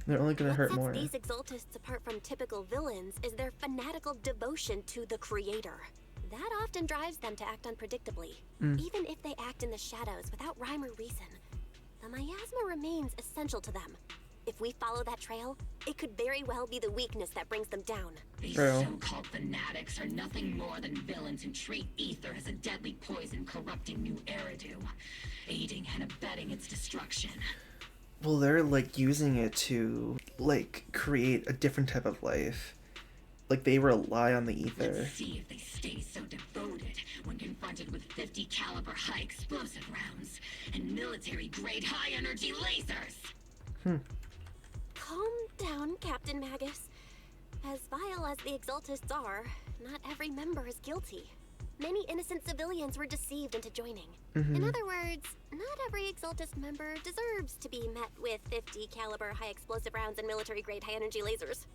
They're only gonna hurt more. What sets these Exaltists apart from typical villains is their fanatical devotion to the Creator. That often drives them to act unpredictably, even if they act in the shadows without rhyme or reason. The miasma remains essential to them. If we follow that trail, it could very well be the weakness that brings them down. These so-called fanatics are nothing more than villains who treat ether as a deadly poison corrupting new Eridu, aiding and abetting its destruction. Well, they're like using it to like create a different type of life. Like they rely on the ether. Let's see if they stay so devoted when confronted with 50 caliber high explosive rounds and military grade high energy lasers. Calm down, Captain Magus. As vile as the Exaltists are, not every member is guilty. Many innocent civilians were deceived into joining. In other words, not every Exaltist member deserves to be met with 50 caliber high explosive rounds and military grade high energy lasers.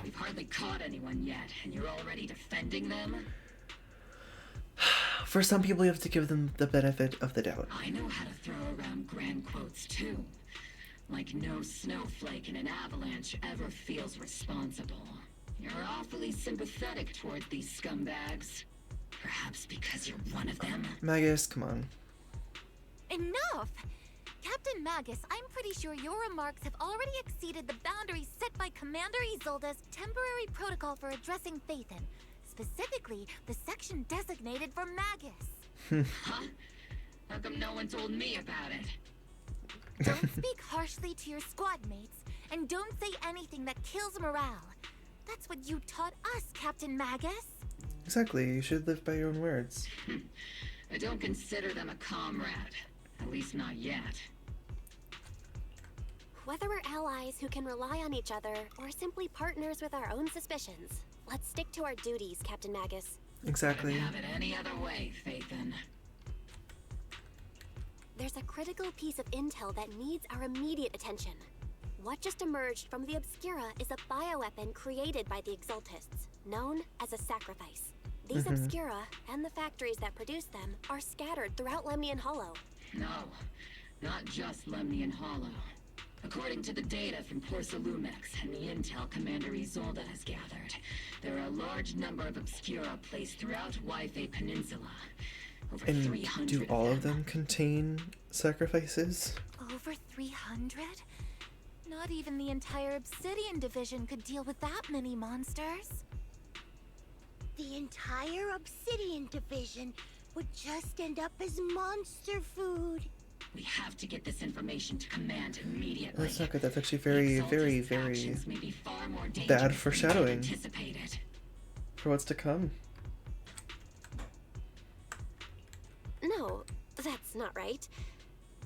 We've hardly caught anyone yet, and you're already defending them? For some people, you have to give them the benefit of the doubt. I know how to throw around grand quotes too. Like no snowflake in an avalanche ever feels responsible. You're awfully sympathetic toward these scumbags. Perhaps because you're one of them? Magus, come on. Enough! Captain Magus, I'm pretty sure your remarks have already exceeded the boundaries set by Commander Isolde's temporary protocol for addressing Phaethon. Specifically, the section designated for Magus. Huh? How come no one told me about it? Don't speak harshly to your squad mates, and don't say anything that kills morale. That's what you taught us, Captain Magus. Exactly, you should live by your own words. I don't consider them a comrade. At least not yet. Whether we're allies who can rely on each other, or simply partners with our own suspicions, let's stick to our duties, Captain Magus. Exactly. Couldn't have it any other way, Phaethon. There's a critical piece of intel that needs our immediate attention. What just emerged from the Obscura is a bioweapon created by the Exaltists, known as a sacrifice. These Obscura, and the factories that produce them, are scattered throughout Lemnian Hollow. No, not just Lemnian Hollow. According to the data from Porcelumex and the intel Commander Isolde has gathered, there are a large number of Obscura placed throughout Yphae Peninsula. Over and 300 do all of them contain sacrifices? Over 300? Not even the entire Obsidian division could deal with that many monsters. The entire Obsidian division would just end up as monster food. We have to get this information to Command immediately. That's not good. That's actually very, very, very bad foreshadowing for what's to come. No, that's not right.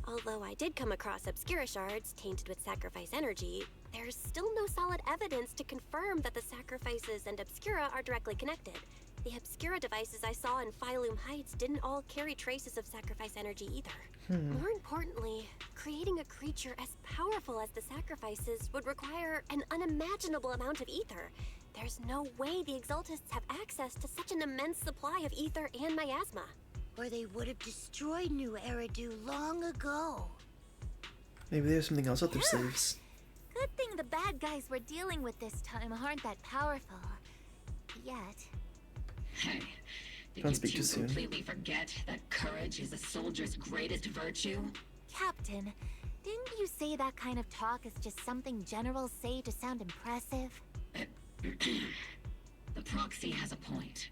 Although I did come across Obscura shards tainted with sacrifice energy, there's still no solid evidence to confirm that the sacrifices and Obscura are directly connected. The Obscura devices I saw in Phylum Heights didn't all carry traces of sacrifice energy either. More importantly, creating a creature as powerful as the sacrifices would require an unimaginable amount of ether. There's no way the Exaltists have access to such an immense supply of ether and miasma. Or they would have destroyed New Eridu long ago. Maybe there's something else up their sleeves. Good thing the bad guys we're dealing with this time aren't that powerful. Yet. Hey, did Don't speak you too soon. Completely forget that courage is a soldier's greatest virtue? Captain, didn't you say that kind of talk is just something generals say to sound impressive? The proxy has a point,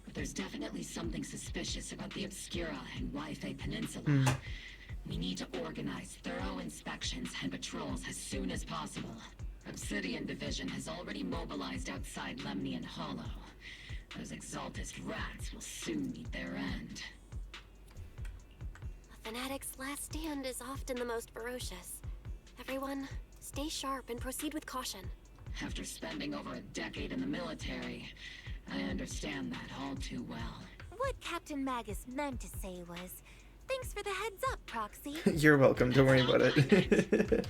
but there's definitely something suspicious about the Obscura and Wi-Fi Peninsula. We need to organize thorough inspections and patrols as soon as possible. Obsidian Division has already mobilized outside Lemnian Hollow. Those Exaltist rats will soon meet their end. A fanatic's last stand is often the most ferocious. Everyone, stay sharp and proceed with caution. After spending over a decade in the military, I understand that all too well. What Captain Magus meant to say was, thanks for the heads up, Proxy. You're welcome, don't worry about it.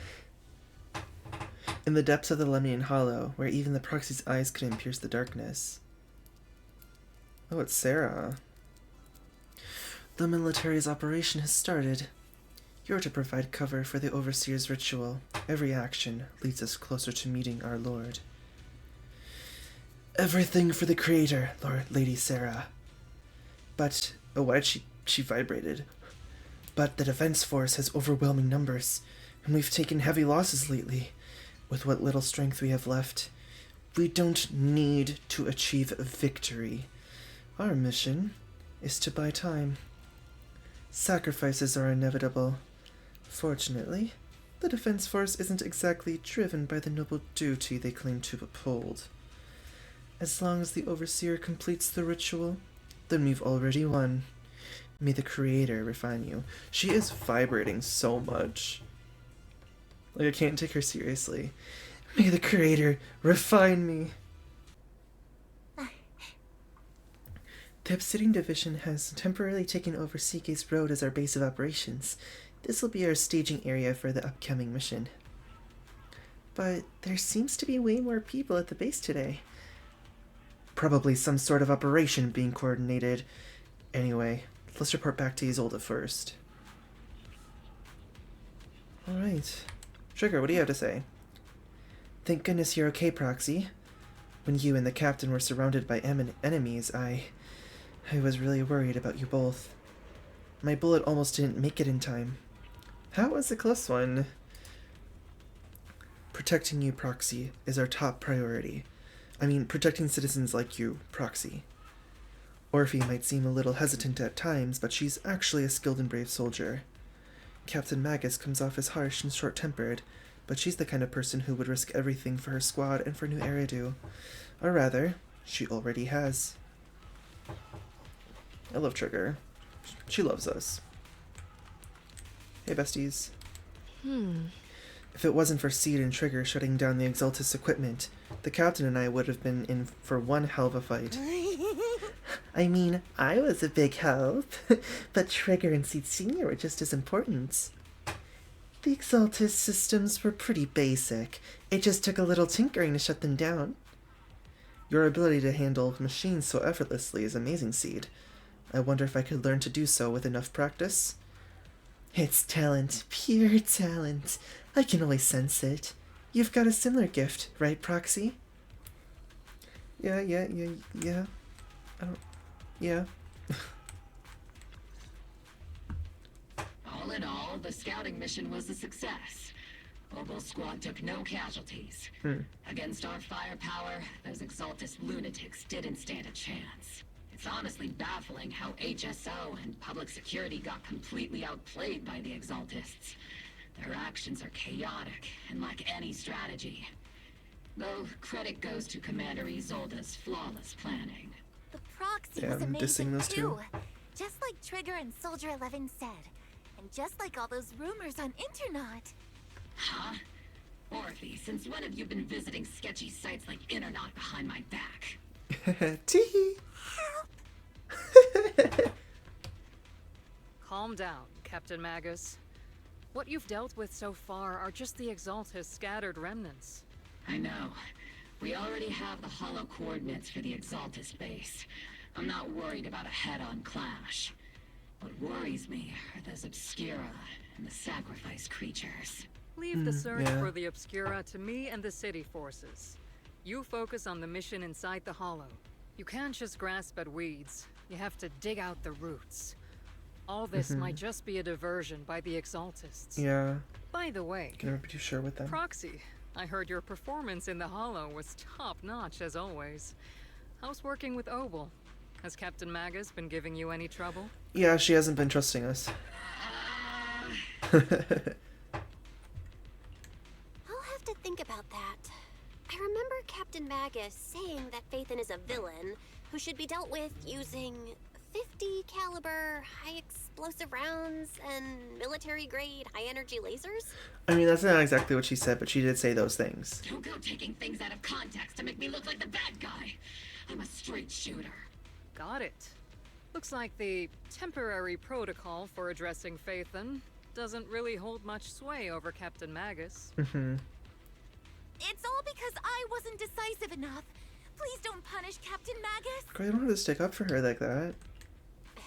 In the depths of the Lemnian Hollow, where even the Proxy's eyes couldn't pierce the darkness. Oh, it's Sarah. The military's operation has started. You're to provide cover for the Overseer's ritual. Every action leads us closer to meeting our Lord. Everything for the Creator, Lady Sarah. But, oh, why did she vibrated? But the Defense Force has overwhelming numbers, and we've taken heavy losses lately. With what little strength we have left, we don't need to achieve victory. Our mission is to buy time. Sacrifices are inevitable. Fortunately, the Defense Force isn't exactly driven by the noble duty they claim to uphold. As long as the Overseer completes the ritual, then we've already won. May the Creator refine you. She is vibrating so much. Like, I can't take her seriously. May the Creator refine me. The Obsidian Division has temporarily taken over Seagate's Road as our base of operations. This will be our staging area for the upcoming mission. But there seems to be way more people at the base today. Probably some sort of operation being coordinated. Anyway, let's report back to Isolde first. Alright. Trigger, what do you have to say? Thank goodness you're okay, Proxy. When you and the captain were surrounded by enemies, I was really worried about you both. My bullet almost didn't make it in time. That was a close one. Protecting you, Proxy, is our top priority. I mean, protecting citizens like you, Proxy. Orphie might seem a little hesitant at times, but she's actually a skilled and brave soldier. Captain Magus comes off as harsh and short-tempered, but she's the kind of person who would risk everything for her squad and for New Eridu. Or rather, she already has. I love Trigger. She loves us. Hey, besties. If it wasn't for Seed and Trigger shutting down the Exaltus equipment, the captain and I would have been in for one hell of a fight. I mean, I was a big help, but Trigger and Seed Sr. were just as important. The Exaltus systems were pretty basic. It just took a little tinkering to shut them down. Your ability to handle machines so effortlessly is amazing, Seed. I wonder if I could learn to do so with enough practice. It's talent, pure talent. I can always sense it. You've got a similar gift, right, Proxy? Yeah. Yeah. All in all, the scouting mission was a success. Obol Squad took no casualties. Against our firepower, those Exaltus lunatics didn't stand a chance. It's honestly baffling how HSO and public security got completely outplayed by the Exaltists. Their actions are chaotic and lack any strategy. Though credit goes to Commander Isolde's flawless planning. The Proxy was amazing too. Just like Trigger and Soldier 11 said. And just like all those rumors on Internet. Huh? Orphie, since when have you been visiting sketchy sites like Internet behind my back? Tee. Calm down, Captain Magus. What you've dealt with so far are just the Exaltus scattered remnants. I know. We already have the hollow coordinates for the Exaltus base. I'm not worried about a head-on clash. What worries me are those Obscura and the sacrifice creatures. Leave the search for the Obscura to me and the city forces. You focus on the mission inside the hollow. You can't just grasp at weeds. You have to dig out the roots. All this might just be a diversion by the Exaltists. Yeah. By the way, Can never be too sure with them. Proxy, I heard your performance in the Hollow was top-notch as always. How's working with Obol? Has Captain Magus been giving you any trouble? Yeah, she hasn't been trusting us. I'll have to think about that. I remember Captain Magus saying that Phaethon is a villain who should be dealt with using 50 caliber high explosive rounds and military grade high energy lasers. I mean, that's not exactly what she said, but she did say those things. Don't go taking things out of context to make me look like the bad guy. I'm a straight shooter. Got it. Looks like the temporary protocol for addressing Phaethon doesn't really hold much sway over Captain Magus. It's all because I wasn't decisive enough. Please don't punish Captain Magus. Girl, you don't have to stick up for her like that.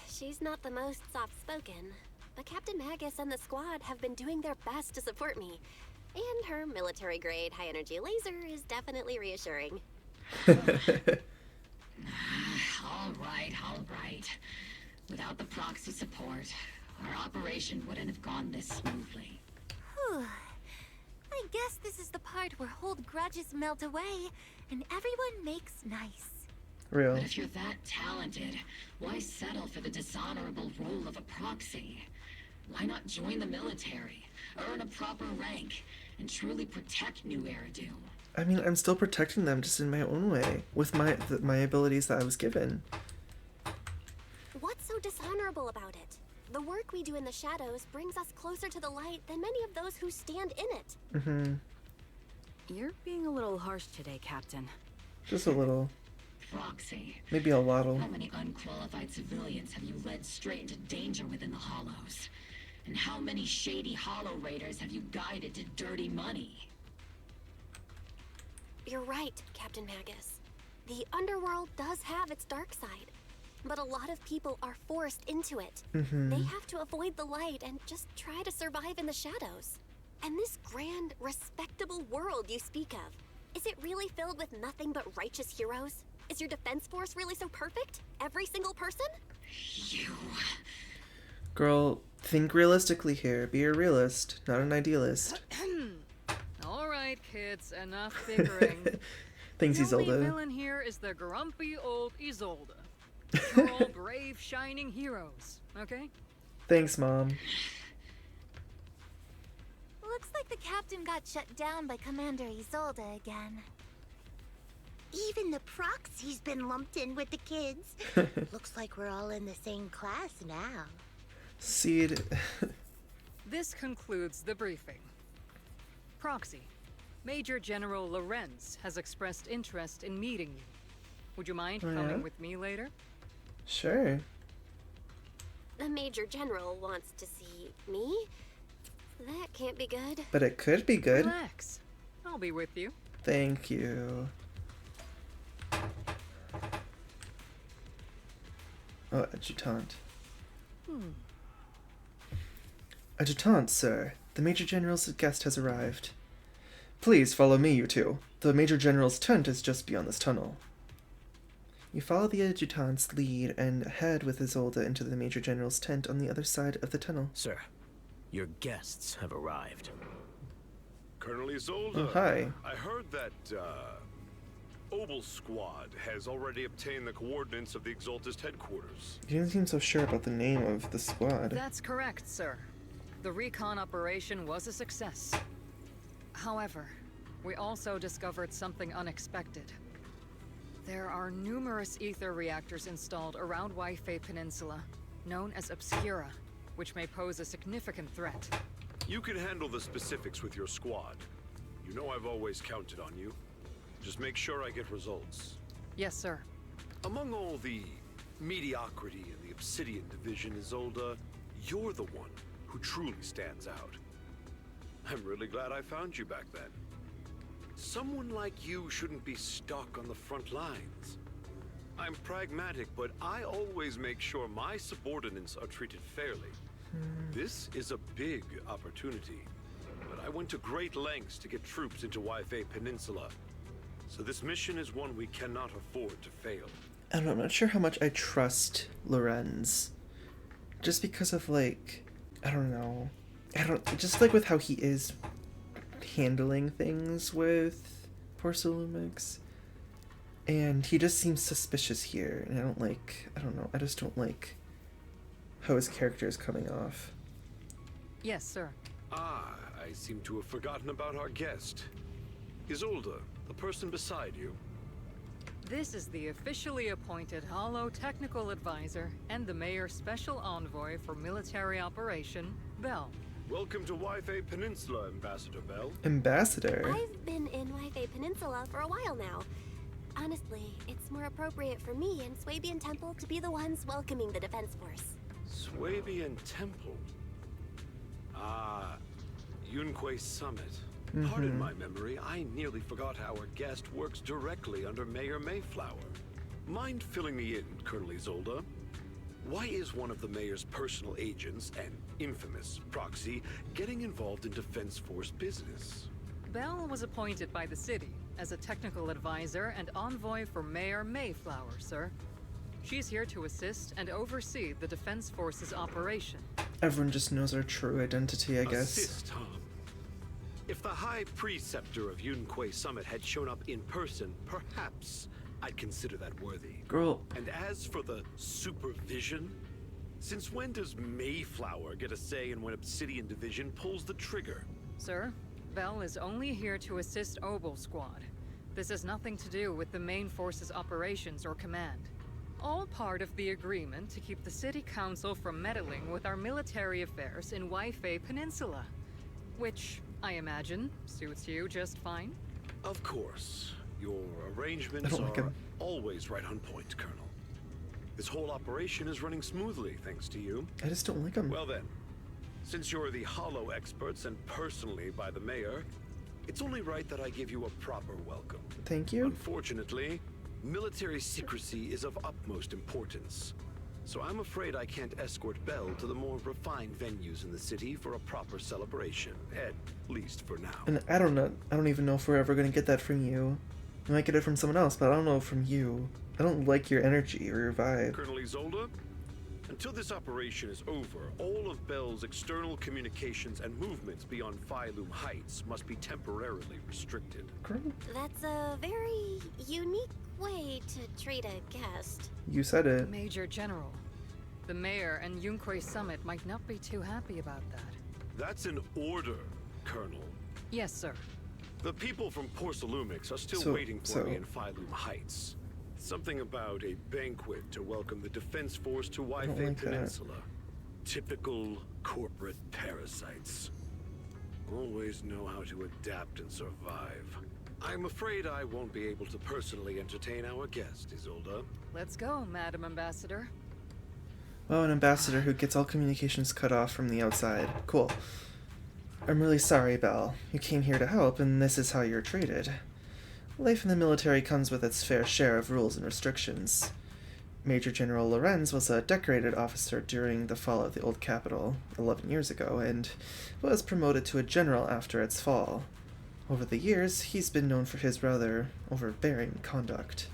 She's not the most soft-spoken, but Captain Magus and the squad have been doing their best to support me. And her military-grade high-energy laser is definitely reassuring. All right. Without the proxy support, our operation wouldn't have gone this smoothly. Whew. I guess this is the part where old grudges melt away and everyone makes nice. Real. But if you're that talented, why settle for the dishonorable role of a proxy? Why not join the military, earn a proper rank, and truly protect New Eridu? I mean, I'm still protecting them just in my own way, with my abilities that I was given. What's so dishonorable about it? The work we do in the shadows brings us closer to the light than many of those who stand in it. You're being a little harsh today, Captain. Just a little. Proxy. Maybe a lot. How many unqualified civilians have you led straight into danger within the Hollows? And how many shady Hollow Raiders have you guided to dirty money? You're right, Captain Magus. The underworld does have its dark side, but a lot of people are forced into it. They have to avoid the light and just try to survive in the shadows. And this grand, respectable world you speak of, is it really filled with nothing but righteous heroes? Is your defense force really so perfect? Every single person? You... Girl, think realistically here. Be a realist, not an idealist. Alright, kids, enough bickering. Thanks, The Isolde. only villain here is the grumpy old Isolde. You're all brave, shining heroes, okay? Thanks, Mom. Looks like the captain got shut down by Commander Isolde again. Even the proxy's been lumped in with the kids. Looks like we're all in the same class now. Seed. This concludes the briefing. Proxy, Major General Lorenz has expressed interest in meeting you. Would you mind coming with me later? Sure. The Major General wants to see me? That can't be good. But it could be good. Relax. I'll be with you. Thank you. Oh, adjutant. Adjutant, sir. The Major General's guest has arrived. Please follow me, you two. The Major General's tent is just beyond this tunnel. You follow the adjutant's lead and head with Isolde into the Major General's tent on the other side of the tunnel. Sir, your guests have arrived. Colonel Isolde. Oh, hi. I heard that, Obol Squad has already obtained the coordinates of the Exaltist headquarters. You didn't seem so sure about the name of the squad. That's correct, sir. The recon operation was a success. However, we also discovered something unexpected. There are numerous ether reactors installed around Waifei Peninsula, known as Obscura, which may pose a significant threat. You can handle the specifics with your squad. You know I've always counted on you. Just make sure I get results. Yes, sir. Among all the mediocrity in the Obsidian division, Isolde, you're the one who truly stands out. I'm really glad I found you back then. Someone like you shouldn't be stuck on the front lines. I'm pragmatic, but I always make sure my subordinates are treated fairly. This is a big opportunity, but I went to great lengths to get troops into Waifei Peninsula. So this mission is one we cannot afford to fail. I don't know, I'm not sure how much I trust Lorenz. Just because of, like, I don't know. I don't, just like with how he is handling things with poor Sooooooon, and he just seems suspicious here, and I don't know, I just don't like how his character is coming off. Yes, sir. Ah, I seem to have forgotten about our guest. Isolde, the person beside you. This is the officially appointed Hollow Technical Advisor and the Mayor's Special Envoy for Military Operation, Bell. Welcome to Wi-Fi Peninsula, Ambassador Bell. Ambassador? I've been in Wi-Fi Peninsula for a while now. Honestly, it's more appropriate for me and Swabian Temple to be the ones welcoming the Defense Force. Swabian Temple? Ah, Yunque Summit. Pardon my memory, I nearly forgot our guest works directly under Mayor Mayflower. Mind filling me in, Colonel Isolde? Why is one of the mayor's personal agents, an infamous proxy, getting involved in Defense Force business? Bell was appointed by the city as a technical advisor and envoy for Mayor Mayflower, sir. She's here to assist and oversee the Defense Force's operation. Everyone just knows our true identity, I guess. Assist, huh? If the High Preceptor of Yunque Summit had shown up in person, perhaps I'd consider that worthy. Girl. And as for the supervision, since when does Mayflower get a say in when Obsidian Division pulls the trigger? Sir, Bell is only here to assist Obol Squad. This has nothing to do with the main force's operations or command. All part of the agreement to keep the City Council from meddling with our military affairs in Wi-Fi Peninsula. Which, I imagine, suits you just fine? Of course. Your arrangements are always right on point, Colonel. This whole operation is running smoothly, thanks to you. I just don't like him. Well then, since you're the Hollow experts and personally by the mayor, it's only right that I give you a proper welcome. Thank you. Unfortunately, military secrecy is of utmost importance. So I'm afraid I can't escort Bell to the more refined venues in the city for a proper celebration, at least for now. And I don't even know if we're ever gonna get that from you. I might get it from someone else, but I don't know from you. I don't like your energy or your vibe. Colonel Isolde, until this operation is over, all of Bell's external communications and movements beyond Phylum Heights must be temporarily restricted. Girl. That's a very unique way to treat a guest. You said it. Major General, the Mayor and Yunque Summit might not be too happy about that. That's an order, Colonel. Yes, sir. The people from Porcelumix are still waiting for me in Phylum Heights. Something about a banquet to welcome the Defense Force to Wi-Fi Peninsula. Typical corporate parasites. Always know how to adapt and survive. I'm afraid I won't be able to personally entertain our guest, Isolde. Let's go, Madam Ambassador. Oh, an ambassador who gets all communications cut off from the outside. Cool. I'm really sorry, Belle. You came here to help, and this is how you're treated. Life in the military comes with its fair share of rules and restrictions. Major General Lorenz was a decorated officer during the fall of the old capital 11 years ago, and was promoted to a general after its fall. Over the years, he's been known for his rather overbearing conduct.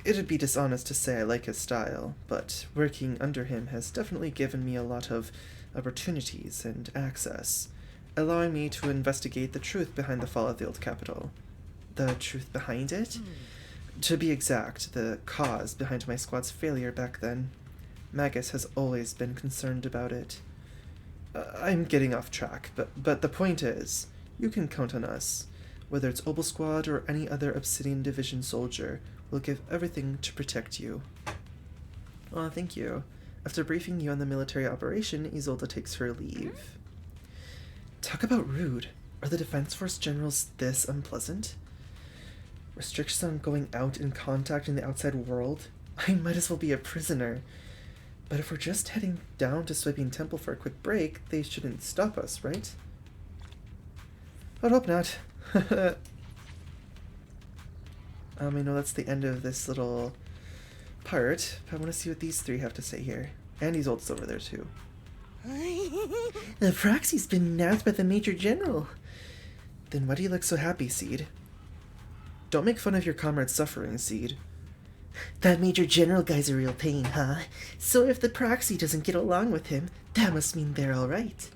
It'd be dishonest to say I like his style, but working under him has definitely given me a lot of opportunities and access, allowing me to investigate the truth behind the fall of the old capital. The truth behind it? To be exact, the cause behind my squad's failure back then. Magus has always been concerned about it. I'm getting off track, but the point is, you can count on us. Whether it's Obol Squad or any other Obsidian Division soldier, we'll give everything to protect you. Oh, thank you. After briefing you on the military operation, Isolde takes her leave. Talk about rude. Are the Defense Force generals this unpleasant? Restrictions on going out and contacting the outside world? I might as well be a prisoner. But if we're just heading down to Swabian Temple for a quick break, they shouldn't stop us, right? I'd hope not. I know that's the end of this little part, but I want to see what these three have to say here. And Isolde's over there too. The proxy's been announced by the Major General. Then why do you look so happy, Seed? Don't make fun of your comrade's suffering, Seed. That Major General guy's a real pain, huh? So if the proxy doesn't get along with him, that must mean they're alright.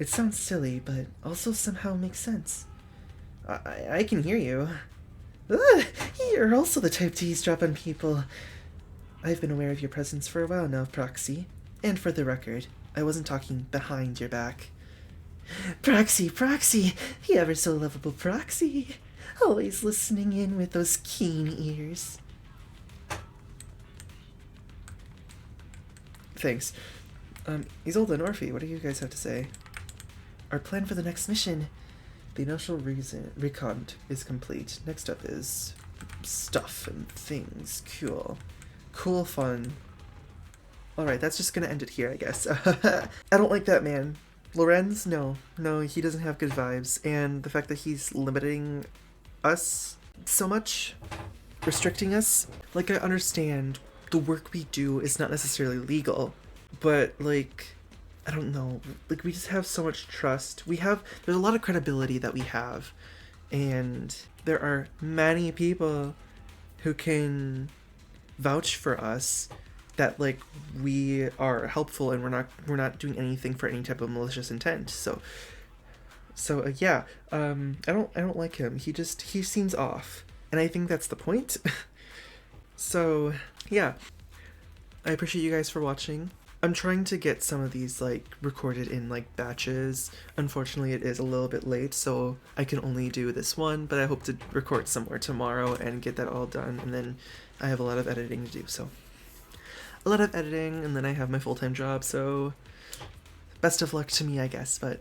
It sounds silly, but also somehow makes sense. I can hear you. Ugh, you're also the type to eavesdrop on people. I've been aware of your presence for a while now, Proxy. And for the record, I wasn't talking behind your back. Proxy, Proxy, the ever so lovable Proxy. Always listening in with those keen ears. Thanks. Isolde and Orphie, what do you guys have to say? Our plan for the next mission. The initial recon is complete. Next up is stuff and things. Cool fun. Alright, that's just gonna end it here, I guess. I don't like that man. Lorenz? No, he doesn't have good vibes. And the fact that he's limiting us so much, restricting us. Like, I understand the work we do is not necessarily legal, but like, I don't know, like, we just have so much trust. There's a lot of credibility that we have, and there are many people who can vouch for us that, like, we are helpful and we're not doing anything for any type of malicious intent. So yeah, I don't like him. He seems off, and I think that's the point. So yeah, I appreciate you guys for watching. I'm trying to get some of these, like, recorded in, like, batches. Unfortunately, it is a little bit late, so I can only do this one, but I hope to record some more tomorrow and get that all done, and then I have a lot of editing to do, so. A lot of editing, and then I have my full-time job, so best of luck to me, I guess. But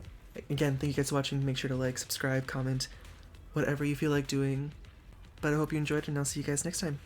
again, thank you guys for watching. Make sure to like, subscribe, comment, whatever you feel like doing. But I hope you enjoyed, and I'll see you guys next time.